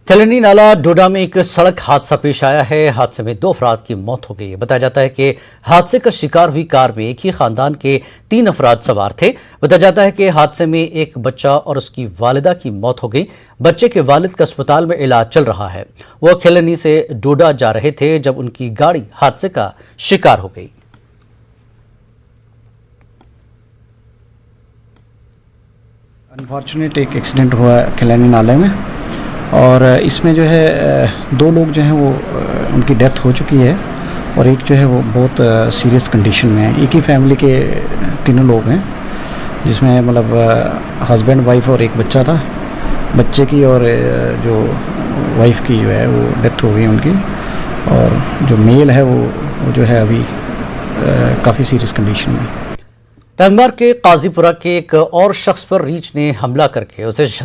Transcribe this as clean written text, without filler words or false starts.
खैलनी नाला डोडा में एक सड़क हादसा पेश आया है। हादसे में 2 अफराद की मौत हो गई। बताया जाता है कि हादसे का शिकार हुई कार में एक ही खानदान के 3 अफराद सवार थे। बताया जाता है कि हादसे में एक बच्चा और उसकी वालिदा की मौत हो गई। बच्चे के वालिद का अस्पताल में इलाज चल रहा है। वह खैलनी से डोडा जा रहे थे जब उनकी गाड़ी हादसे का शिकार हो गई। अनफॉर्चुनेट एक एक्सीडेंट हुआ खैलनी नाले में, और इसमें जो है 2 लोग जो हैं वो उनकी डेथ हो चुकी है, और एक जो है वो बहुत सीरियस कंडीशन में है। एक ही फैमिली के 3 लोग हैं, जिसमें मतलब हस्बैंड वाइफ और एक बच्चा था। बच्चे की और जो वाइफ की जो है वो डेथ हो गई उनकी, और जो मेल है वो जो है अभी काफ़ी सीरियस कंडीशन में। टंगमार के काजीपुरा के एक और शख्स पर रीछ ने हमला करके उसे